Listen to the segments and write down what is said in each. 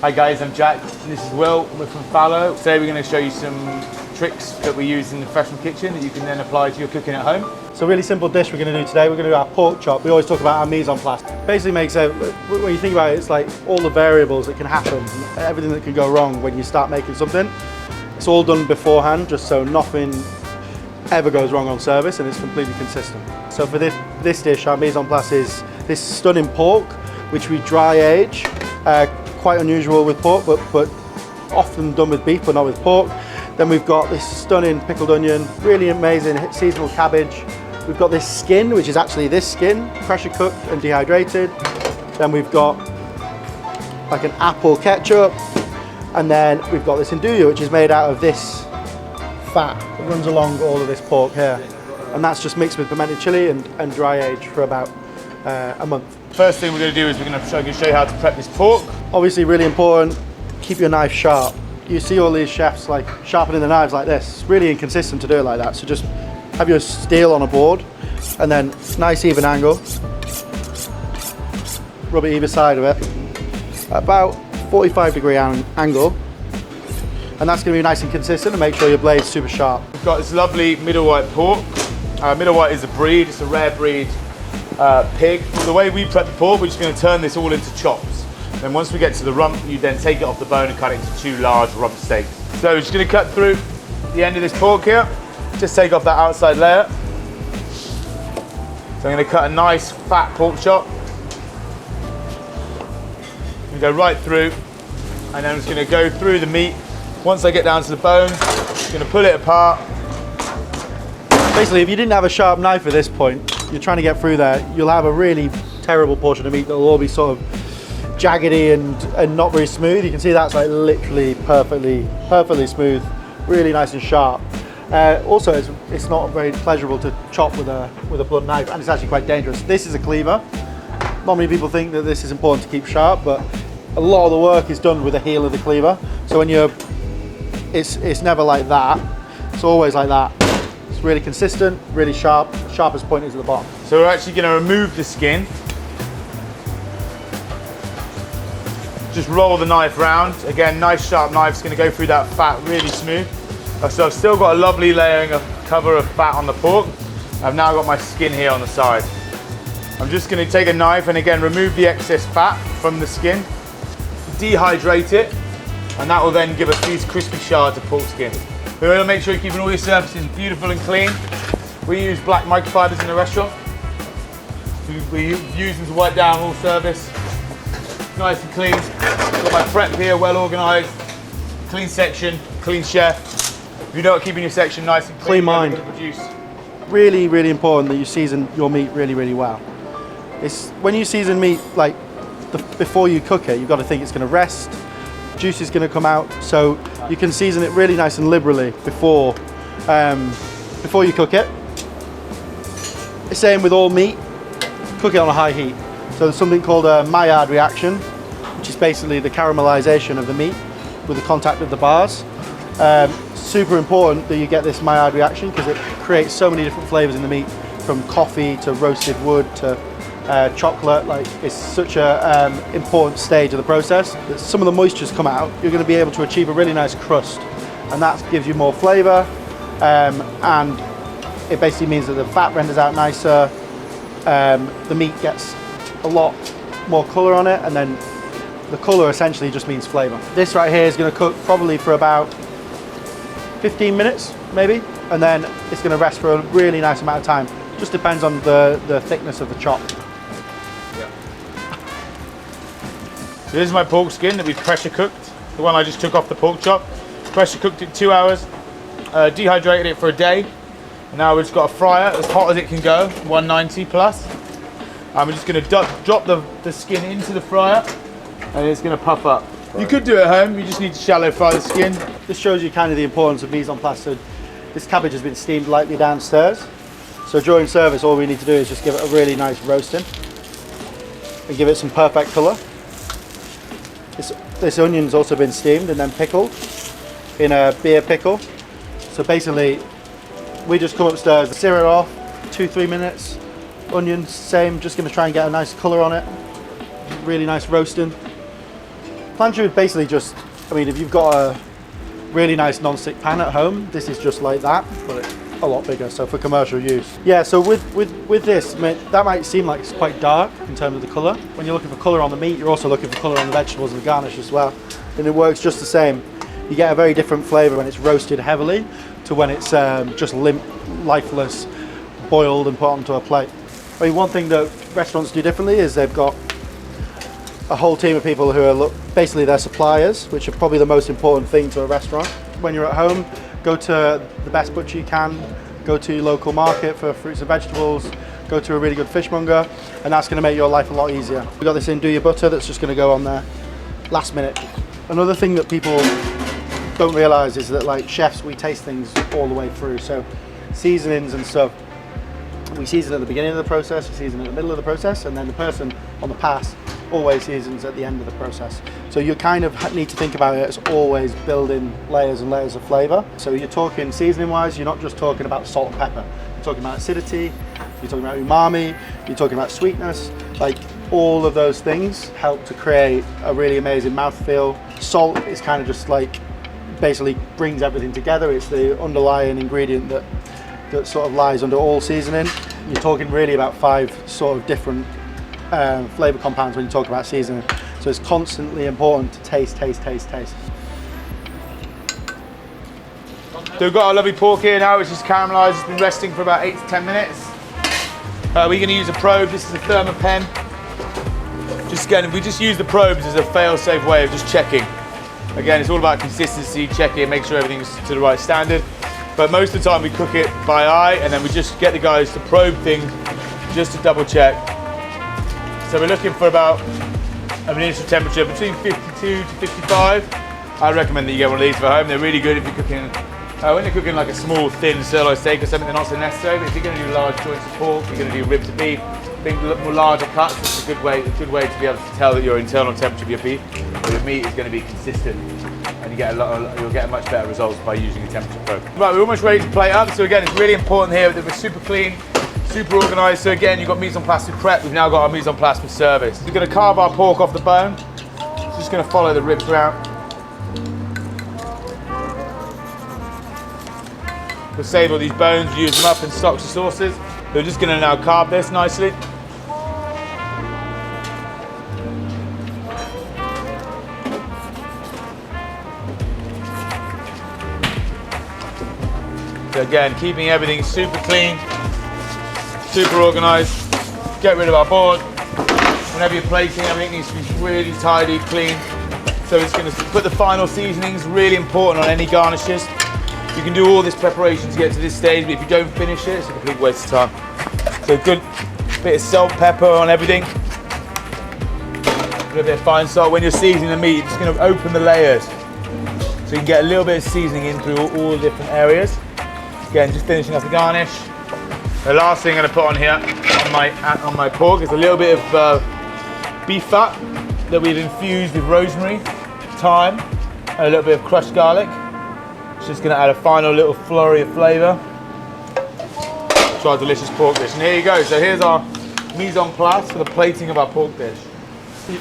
Hi guys, I'm Jack, and this is Will. We're from Fallow. Today we're going to show you some tricks that we use in the professional kitchen that you can then apply to your cooking at home. So a really simple dish we're going to do today. We're going to do our pork chop. We always talk about our mise en place. Basically makes a, when you think about it, it's like all the variables that can happen, everything that can go wrong when you start making something. It's all done beforehand, just so nothing ever goes wrong on service, and it's completely consistent. So for this dish, our mise en place is this stunning pork, which we dry age. Quite unusual with pork, but often done with beef, but not with pork. Then we've got this stunning pickled onion, really amazing seasonal cabbage. We've got this skin, which is actually this skin, pressure cooked and dehydrated. Then we've got like an apple ketchup. And then we've got this andouille, which is made out of this fat that runs along all of this pork here. And that's just mixed with pimento chili and dry age for about a month. First thing we're going to do is we're going to show you how to prep this pork. Obviously really important, keep your knife sharp. You see all these chefs like sharpening the knives like this. It's really inconsistent to do it like that. So just have your steel on a board and then nice even angle. Rub it either side of it. About 45-degree angle. And that's going to be nice and consistent and make sure your blade's super sharp. We've got this lovely middle white pork. Middle white is a breed, it's a rare breed pig. The way we prep the pork, we're just going to turn this all into chops. Then once we get to the rump, you then take it off the bone and cut it into 2 large rump steaks. So we're just going to cut through the end of this pork here. Just take off that outside layer. So I'm going to cut a nice fat pork chop. We go right through, and then I'm just going to go through the meat. Once I get down to the bones, I'm going to pull it apart. Basically, if you didn't have a sharp knife at this point, you're trying to get through there, you'll have a really terrible portion of meat that will all be sort of jaggedy and not very smooth. You can see that's like literally perfectly smooth, really nice and sharp. Also, it's not very pleasurable to chop with a blunt knife, and it's actually quite dangerous. This is a cleaver. Not many people think that this is important to keep sharp, but a lot of the work is done with the heel of the cleaver. So when it's never like that. It's always like that. It's really consistent, really sharp. Sharpest point is at the bottom. So we're actually going to remove the skin. Just roll the knife round. Again, nice sharp knife. It's going to go through that fat really smooth. So I've still got a lovely layering of cover of fat on the pork. I've now got my skin here on the side. I'm just going to take a knife and again remove the excess fat from the skin, dehydrate it, and that will then give us these crispy shards of pork skin. We want to make sure you're keeping all your surfaces beautiful and clean. We use black microfibers in the restaurant. We use them to wipe down all surface. Nice and clean. Got my prep here, well organised. Clean section, clean chef. If you know what, keeping your section nice and clean mind. Really, really important that you season your meat really, really well. It's when you season meat, like before you cook it, you've got to think it's going to rest. Juice is going to come out, so you can season it really nice and liberally before you cook it. Same with all meat, cook it on a high heat. So there's something called a Maillard reaction, which is basically the caramelization of the meat with the contact of the bars. Super important that you get this Maillard reaction because it creates so many different flavors in the meat, from coffee to roasted wood to chocolate. Like, it's such a important stage of the process that some of the moistures come out. You're going to be able to achieve a really nice crust, and that gives you more flavor, and it basically means that the fat renders out nicer, the meat gets a lot more color on it, and then the color essentially just means flavor. This right here is going to cook probably for about 15 minutes maybe, and then it's going to rest for a really nice amount of time. Just depends on the thickness of the chop. So this is my pork skin that we've pressure cooked. The one I just took off the pork chop. Pressure cooked it 2 hours, dehydrated it for a day. And now we've just got a fryer as hot as it can go, 190 plus. And we're just going to drop the skin into the fryer, and it's going to puff up. You could do it at home, you just need to shallow fry the skin. This shows you kind of the importance of mise en place. So this cabbage has been steamed lightly downstairs. So during service, all we need to do is just give it a really nice roasting and give it some perfect colour. This onion's also been steamed and then pickled in a beer pickle. So basically, we just come upstairs, sear it off, 2-3 minutes. Onion, same, just going to try and get a nice colour on it. Really nice roasting. Plancha is basically just, I mean, if you've got a really nice non-stick pan at home, this is just like that, but it's a lot bigger, so for commercial use. Yeah, so with this, that might seem like it's quite dark in terms of the colour. When you're looking for colour on the meat, you're also looking for colour on the vegetables and the garnish as well. And it works just the same. You get a very different flavour when it's roasted heavily to when it's just limp, lifeless, boiled and put onto a plate. I mean, one thing that restaurants do differently is they've got a whole team of people who are basically their suppliers, which are probably the most important thing to a restaurant. When you're at home, go to the best butcher you can, go to your local market for fruits and vegetables, go to a really good fishmonger, and that's going to make your life a lot easier. We've got this in Do Your Butter that's just going to go on there last minute. Another thing that people don't realise is that, like chefs, we taste things all the way through. So seasonings and stuff, we season at the beginning of the process, we season at the middle of the process, and then the person on the pass always seasons at the end of the process. So you kind of need to think about it as always building layers and layers of flavour. So you're talking seasoning wise, you're not just talking about salt and pepper. You're talking about acidity, you're talking about umami, you're talking about sweetness. Like all of those things help to create a really amazing mouthfeel. Salt is kind of just like basically brings everything together. It's the underlying ingredient that sort of lies under all seasoning. You're talking really about 5 sort of different flavour compounds when you talk about seasoning. So it's constantly important to taste. So we've got our lovely pork here now, which is caramelised. It's been resting for about 8 to 10 minutes. We're going to use a probe. This is a thermopen. Just again, we just use the probes as a fail-safe way of just checking. Again, it's all about consistency, checking, make sure everything's to the right standard. But most of the time we cook it by eye, and then we just get the guys to probe things just to double check. So we're looking for about an initial temperature between 52 to 55. I recommend that you get one of these for home. They're really good if you're cooking, when you're cooking like a small thin sirloin steak or something, they're not so necessary. But if you're going to do large joints of pork, you're going to do ribs of beef, think more larger cuts, it's a good way to be able to tell that your internal temperature of your beef or your meat is going to be consistent, and you'll get much better results by using a temperature probe. Right, we're almost ready to plate up. So again, it's really important here that we're super clean, super organised. So again, you've got mise en place to prep. We've now got our mise en place for service. We're going to carve our pork off the bone. Just going to follow the ribs around. We'll save all these bones, use them up in stocks and sauces. We're just going to now carve this nicely. So again, keeping everything super clean, super organised. Get rid of our board. Whenever you're plating, everything needs to be really tidy, clean. So it's going to put the final seasonings, really important on any garnishes. You can do all this preparation to get to this stage, but if you don't finish it, it's a complete waste of time. So good bit of salt, pepper on everything. A little bit of fine salt. When you're seasoning the meat, you're just going to open the layers. So you can get a little bit of seasoning in through all the different areas. Again, just finishing off the garnish. The last thing I'm going to put on here, on my pork, is a little bit of beef fat that we've infused with rosemary, thyme, and a little bit of crushed garlic. It's just going to add a final little flurry of flavour to our delicious pork dish. And here you go. So here's our mise en place for the plating of our pork dish.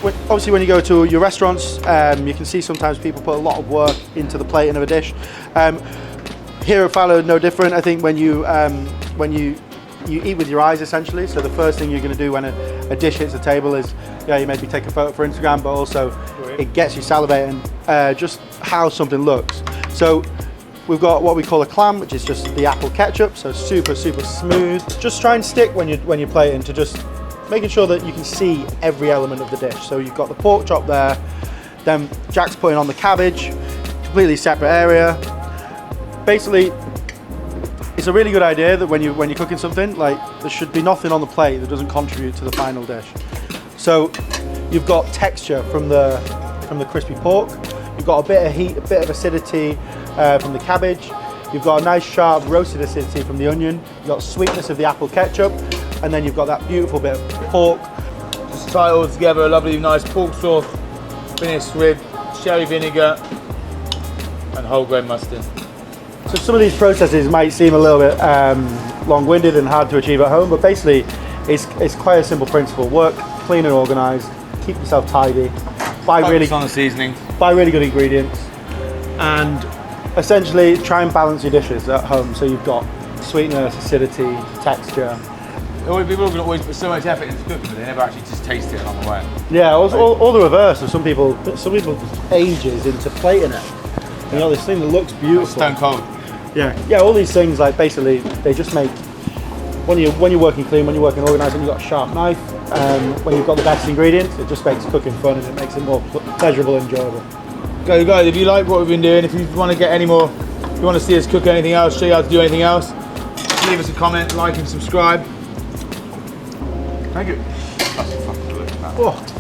Obviously, when you go to your restaurants, you can see sometimes people put a lot of work into the plating of a dish. Here at Fallow, no different. I think when you eat with your eyes, essentially. So the first thing you're going to do when a dish hits the table is, you maybe take a photo for Instagram, but also it gets you salivating just how something looks. So we've got what we call a clam, which is just the apple ketchup, so super smooth. Just try and stick when you're plating to just making sure that you can see every element of the dish. So you've got the pork chop there, then Jack's putting on the cabbage, completely separate area. Basically, it's a really good idea that when you're cooking something, like there should be nothing on the plate that doesn't contribute to the final dish. So you've got texture from the crispy pork, you've got a bit of heat, a bit of acidity from the cabbage, you've got a nice sharp roasted acidity from the onion, you've got sweetness of the apple ketchup, and then you've got that beautiful bit of pork. Just tie it all together, a lovely nice pork sauce, finished with sherry vinegar and whole grain mustard. So some of these processes might seem a little bit long-winded and hard to achieve at home, but basically it's quite a simple principle. Work clean and organised, keep yourself tidy, buy Focus on the seasoning. buy really good ingredients, and essentially try and balance your dishes at home. So you've got sweetness, acidity, texture. People are going to always put so much effort into cooking, but they never actually just taste it along the way. Yeah, all the reverse of some people ages into plating it. And you got this thing that looks beautiful. Stone cold. Yeah, all these things, like, basically they just make, when you're working clean, when you're working organised, and you've got a sharp knife, when you've got the best ingredients, it just makes cooking fun and it makes it more pleasurable and enjoyable. Go guys, if you like what we've been doing, if you want to get any more, if you want to see us cook anything else, show you how to do anything else, leave us a comment, like and subscribe. Thank you. That's a fucking look at that. Oh.